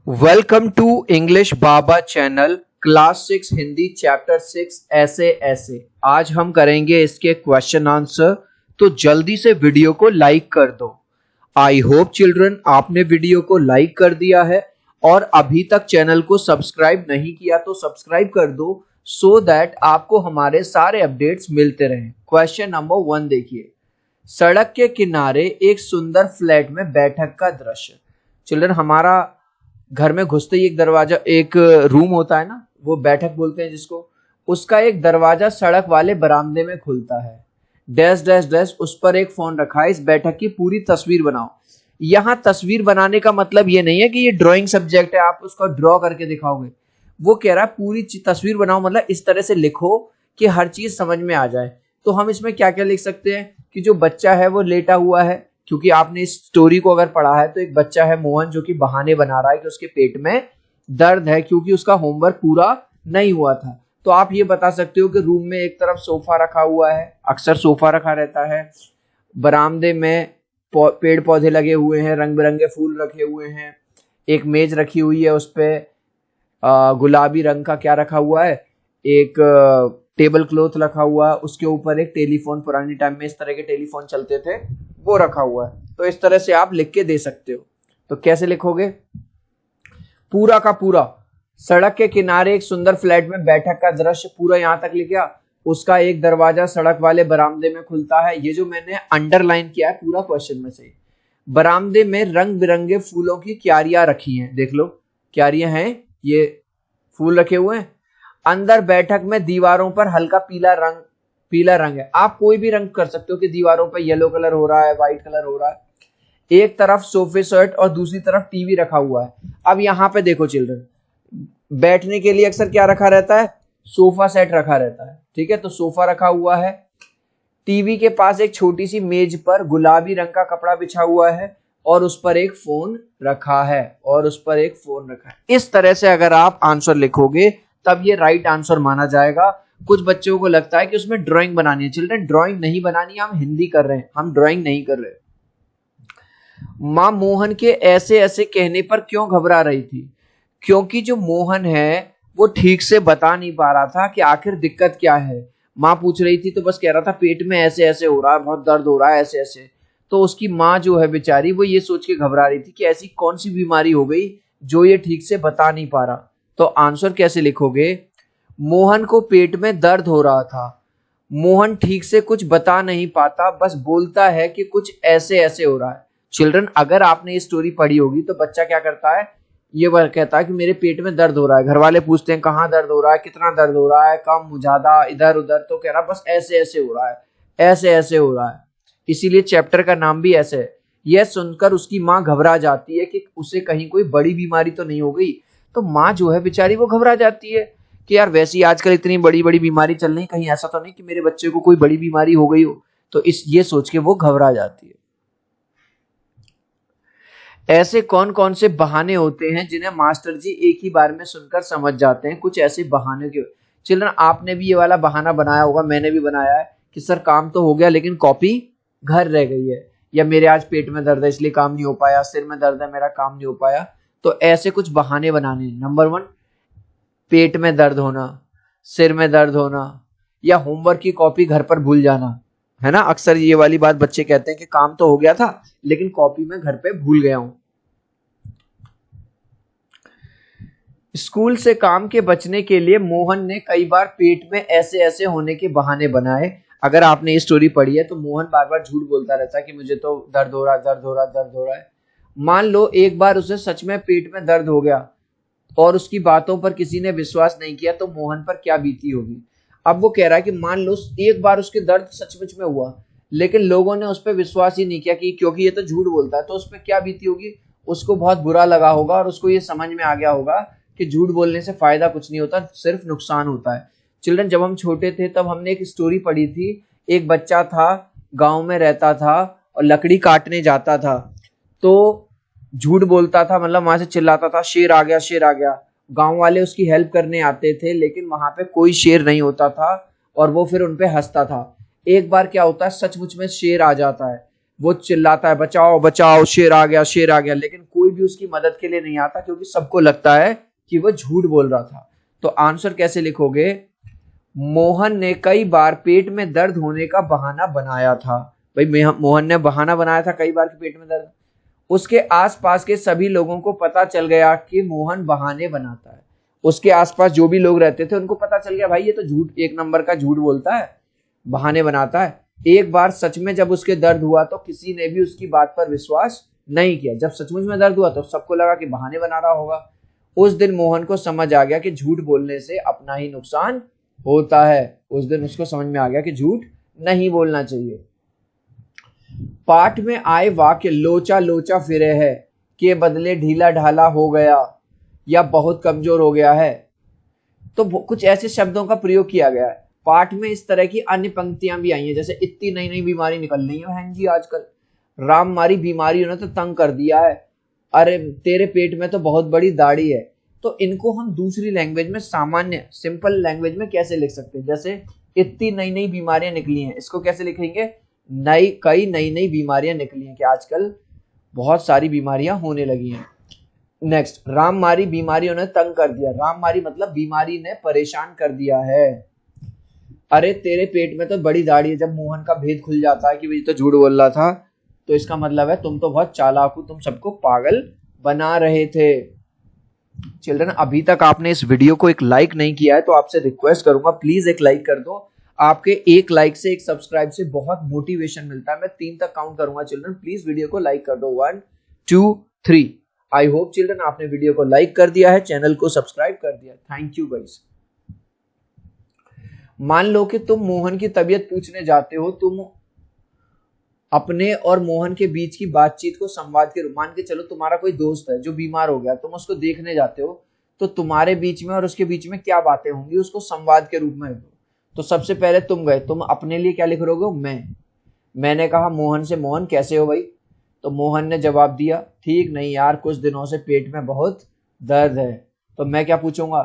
Welcome to English Baba channel class 6 Hindi chapter 6 ऐसे ऐसे। आज हम करेंगे इसके क्वेश्चन आंसर, तो जल्दी से वीडियो को लाइक कर दो। आई होप चिल्ड्रन आपने वीडियो को लाइक कर दिया है और अभी तक चैनल को सब्सक्राइब नहीं किया तो सब्सक्राइब कर दो सो दैट आपको हमारे सारे अपडेट्स मिलते रहें। क्वेश्चन नंबर 1 देखिए, सड़क के किनारे एक सुंदर फ्लैट में बैठक का दृश्य। चिल्ड्रन, हमारा घर में घुसते ही एक दरवाजा, एक रूम होता है ना, वो बैठक बोलते हैं जिसको, उसका एक दरवाजा सड़क वाले बरामदे में खुलता है। डैश डैश डैश, उस पर एक फोन रखा है। इस बैठक की पूरी तस्वीर बनाओ। यहाँ तस्वीर बनाने का मतलब ये नहीं है कि ये ड्राइंग सब्जेक्ट है आप उसको ड्रॉ करके दिखाओगे। वो कह रहा है पूरी तस्वीर बनाओ, मतलब इस तरह से लिखो कि हर चीज समझ में आ जाए। तो हम इसमें क्या क्या लिख सकते हैं कि जो बच्चा है वो लेटा हुआ है, क्योंकि आपने इस स्टोरी को अगर पढ़ा है तो एक बच्चा है मोहन जो कि बहाने बना रहा है कि उसके पेट में दर्द है क्योंकि उसका होमवर्क पूरा नहीं हुआ था। तो आप ये बता सकते हो कि रूम में एक तरफ सोफा रखा हुआ है, अक्सर सोफा रखा रहता है। बरामदे में पेड़ पौधे लगे हुए हैं, रंग बिरंगे फूल रखे हुए हैं। एक मेज रखी हुई है, उस पे गुलाबी रंग का क्या रखा हुआ है, एक टेबल क्लॉथ रखा हुआ है। उसके ऊपर एक टेलीफोन, पुराने टाइम में इस तरह के टेलीफोन चलते थे, वो रखा हुआ है। तो इस तरह से आप लिख के दे सकते हो। तो कैसे लिखोगे? पूरा का पूरा, सड़क के किनारे एक सुंदर फ्लैट में बैठक का दृश्य, पूरा यहां तक लिख गया। उसका एक दरवाजा सड़क वाले बरामदे में खुलता है। ये जो मैंने अंडरलाइन किया है पूरा क्वेश्चन में से। बरामदे में रंग बिरंगे फूलों की क्यारियां रखी हैं, देख लो क्यारियां हैं, ये फूल रखे हुए हैं। अंदर बैठक में दीवारों पर हल्का पीला रंग है। आप कोई भी रंग कर सकते हो कि दीवारों पर येलो कलर हो रहा है, व्हाइट कलर हो रहा है। एक तरफ सोफे सेट और दूसरी तरफ टीवी रखा हुआ है। अब यहाँ पे देखो चिल्ड्रन, बैठने के लिए अक्सर क्या रखा रहता है? सोफा सेट रखा रहता है, ठीक है। तो सोफा रखा हुआ है। टीवी के पास एक छोटी सी मेज पर गुलाबी रंग का कपड़ा बिछा हुआ है और उस पर एक फोन रखा है, इस तरह से अगर आप आंसर लिखोगे तब ये राइट आंसर माना जाएगा। कुछ बच्चों को लगता है कि उसमें ड्राइंग बनानी है। चिल्ड्रन, ड्राइंग नहीं बनानी, हम हिंदी कर रहे हैं, हम ड्राइंग नहीं कर रहे। मां मोहन के ऐसे ऐसे कहने पर क्यों घबरा रही थी? क्योंकि जो मोहन है वो ठीक से बता नहीं पा रहा था कि आखिर दिक्कत क्या है। माँ पूछ रही थी तो बस कह रहा था पेट में ऐसे ऐसे हो रहा है, बहुत दर्द हो रहा है, ऐसे ऐसे। तो उसकी माँ जो है बेचारी, वो ये सोच के घबरा रही थी कि ऐसी कौन सी बीमारी हो गई जो ये ठीक से बता नहीं पा रहा। तो आंसर कैसे लिखोगे? मोहन को पेट में दर्द हो रहा था। मोहन ठीक से कुछ बता नहीं पाता, बस बोलता है कि कुछ ऐसे ऐसे हो रहा है। चिल्ड्रन, अगर आपने ये स्टोरी पढ़ी होगी तो बच्चा क्या करता है, ये वह कहता है कि मेरे पेट में दर्द हो रहा है। घर वाले पूछते हैं कहाँ दर्द हो रहा है, कितना दर्द हो रहा है, कम ज्यादा, इधर उधर। तो कह रहा बस ऐसे ऐसे हो रहा है, ऐसे ऐसे हो रहा है। इसीलिए चैप्टर का नाम भी ऐसे है। यह सुनकर उसकी माँ घबरा जाती है कि उसे कहीं कोई बड़ी बीमारी तो नहीं हो गई। तो माँ जो है बेचारी वो घबरा जाती है कि यार वैसी आजकल इतनी बड़ी बड़ी बीमारी चल रही, कहीं ऐसा तो नहीं कि मेरे बच्चे को कोई बड़ी बीमारी हो गई हो। तो ये सोच के वो घबरा जाती है। ऐसे कौन कौन से बहाने होते हैं जिन्हें मास्टर जी एक ही बार में सुनकर समझ जाते हैं? कुछ ऐसे बहाने के चिल्ड्रन, आपने भी ये वाला बहाना बनाया होगा, मैंने भी बनाया है कि सर काम तो हो गया लेकिन कॉपी घर रह गई है, या मेरे आज पेट में दर्द है इसलिए काम नहीं हो पाया, सिर में दर्द है मेरा काम नहीं हो पाया। तो ऐसे कुछ बहाने बनाने। नंबर 1, पेट में दर्द होना, सिर में दर्द होना, या होमवर्क की कॉपी घर पर भूल जाना, है ना। अक्सर ये वाली बात बच्चे कहते हैं कि काम तो हो गया था लेकिन कॉपी में घर पे भूल गया हूं। स्कूल से काम के बचने के लिए मोहन ने कई बार पेट में ऐसे ऐसे होने के बहाने बनाए। अगर आपने ये स्टोरी पढ़ी है तो मोहन बार बार झूठ बोलता रहता है कि मुझे तो दर्द हो रहा, दर्द हो रहा, दर्द हो रहा है। मान लो एक बार उसे सच में पेट में दर्द हो गया और उसकी बातों पर किसी ने विश्वास नहीं किया तो मोहन पर क्या बीती होगी। अब वो कह रहा है कि मान लो एक बार उसके दर्द सचमुच में हुआ लेकिन लोगों ने उस पर विश्वास ही नहीं किया कि क्योंकि ये तो झूठ बोलता है, तो उस पर क्या बीती होगी। उसको बहुत बुरा लगा होगा और उसको ये समझ में आ गया होगा कि झूठ बोलने से फायदा कुछ नहीं होता, सिर्फ नुकसान होता है। चिल्ड्रन, जब हम छोटे थे तब हमने एक स्टोरी पढ़ी थी। एक बच्चा था, गांव में रहता था और लकड़ी काटने जाता था, तो झूठ बोलता था, मतलब वहां से चिल्लाता था शेर आ गया, शेर आ गया। गांव वाले उसकी हेल्प करने आते थे लेकिन वहां पे कोई शेर नहीं होता था और वो फिर उनपे हंसता था। एक बार क्या होता है, सचमुच में शेर आ जाता है। वो चिल्लाता है बचाओ बचाओ, शेर आ गया शेर आ गया, लेकिन कोई भी उसकी मदद के लिए नहीं आता क्योंकि सबको लगता है कि वो झूठ बोल रहा था। तो आंसर कैसे लिखोगे? मोहन ने कई बार पेट में दर्द होने का बहाना बनाया था। भाई मोहन ने बहाना बनाया था कई बार कि पेट में दर्द। उसके आसपास के सभी लोगों को पता चल गया कि मोहन बहाने बनाता है। उसके आसपास जो भी लोग रहते थे उनको पता चल गया भाई ये तो झूठ, एक नंबर का झूठ बोलता है, बहाने बनाता है। एक बार सच में जब उसके दर्द हुआ तो किसी ने भी उसकी बात पर विश्वास नहीं किया। जब सचमुच में दर्द हुआ तो सबको लगा कि बहाने बना रहा होगा। उस दिन मोहन को समझ आ गया कि झूठ बोलने से अपना ही नुकसान होता है। उस दिन उसको समझ में आ गया कि झूठ नहीं बोलना चाहिए। पाठ में आए वाक्य लोचा लोचा फिरे है के बदले ढीला ढाला हो गया या बहुत कमजोर हो गया है। तो कुछ ऐसे शब्दों का प्रयोग किया गया है। पाठ में इस तरह की अन्य पंक्तियां भी आई हैं, जैसे इतनी नई नई बीमारी निकल रही है बहन जी आजकल, राम मारी बीमारियों ने तो तंग कर दिया है, अरे तेरे पेट में तो बहुत बड़ी दाढ़ी है। तो इनको हम दूसरी लैंग्वेज में, सामान्य सिंपल लैंग्वेज में कैसे लिख सकते हैं? जैसे इतनी नई नई बीमारियां निकली हैं, इसको कैसे लिखेंगे? कई नई नई बीमारियां निकली हैं, कि आजकल बहुत सारी बीमारियां होने लगी हैं। नेक्स्ट, राम मारी बीमारियों ने तंग कर दिया। राम मारी मतलब बीमारी ने परेशान कर दिया है। अरे तेरे पेट में तो बड़ी दाढ़ी है, जब मोहन का भेद खुल जाता है कि भाई तो झूठ बोल रहा था, तो इसका मतलब है तुम तो बहुत चालाक हो, तुम सबको पागल बना रहे थे। चिल्ड्रन, अभी तक आपने इस वीडियो को एक लाइक नहीं किया है तो आपसे रिक्वेस्ट करूंगा प्लीज एक लाइक कर दो। आपके एक लाइक से, एक सब्सक्राइब से बहुत मोटिवेशन मिलता है। मैं 3 तक काउंट करूंगा चिल्ड्रन, प्लीज वीडियो को लाइक कर दो। 1 2 3। आई होप चिल्ड्रन आपने वीडियो को लाइक कर दिया है, चैनल को सब्सक्राइब कर दिया। Thank you guys. मान लो कि तुम मोहन की तबीयत पूछने जाते हो, तुम अपने और मोहन के बीच की बातचीत को संवाद के रूप, मान के चलो तुम्हारा कोई दोस्त है जो बीमार हो गया, तुम उसको देखने जाते हो, तो तुम्हारे बीच में और उसके बीच में क्या बातें होंगी उसको संवाद के रूप में लिखो। तो सबसे पहले तुम गए, तुम अपने लिए क्या लिख रहोगे? मैंने कहा मोहन से, मोहन कैसे हो भाई? तो मोहन ने जवाब दिया, ठीक नहीं यार, कुछ दिनों से पेट में बहुत दर्द है। तो मैं क्या पूछूंगा?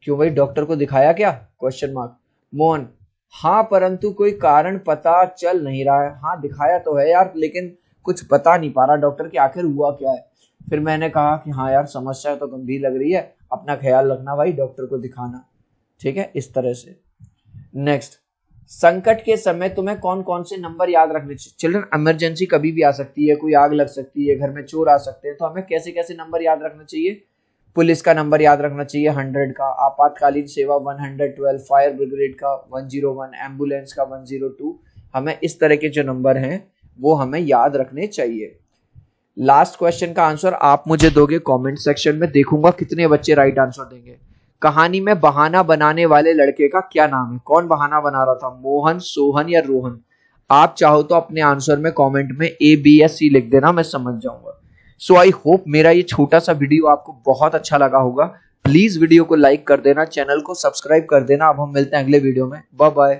क्यों भाई, डॉक्टर को दिखाया क्या? Question mark. मोहन, हाँ परंतु कोई कारण पता चल नहीं रहा है। हाँ दिखाया तो है यार, लेकिन कुछ बता नहीं पा रहा डॉक्टर कि आखिर हुआ क्या है। फिर मैंने कहा कि हाँ यार समस्या तो गंभीर लग रही है, अपना ख्याल रखना भाई, डॉक्टर को दिखाना, ठीक है, इस तरह से। नेक्स्ट, संकट के समय तुम्हें कौन कौन से नंबर याद रखने चाहिए? चिल्ड्रन, इमरजेंसी कभी भी आ सकती है, कोई आग लग सकती है, घर में चोर आ सकते हैं, तो हमें कैसे कैसे नंबर याद रखना चाहिए? पुलिस का नंबर याद रखना चाहिए 100 का, आपातकालीन सेवा 112, फायर ब्रिगेड का 101, एम्बुलेंस का 102। हमें इस तरह के जो नंबर हैं वो हमें याद रखने चाहिए। लास्ट क्वेश्चन का आंसर आप मुझे दोगे कमेंट सेक्शन में, देखूंगा कितने बच्चे राइट आंसर देंगे। कहानी में बहाना बनाने वाले लड़के का क्या नाम है? कौन बहाना बना रहा था, मोहन, सोहन या रोहन? आप चाहो तो अपने आंसर में कमेंट में A B या C लिख देना, मैं समझ जाऊंगा। सो आई होप मेरा ये छोटा सा वीडियो आपको बहुत अच्छा लगा होगा। प्लीज वीडियो को लाइक कर देना, चैनल को सब्सक्राइब कर देना। अब हम मिलते हैं अगले वीडियो में, बाय बाय।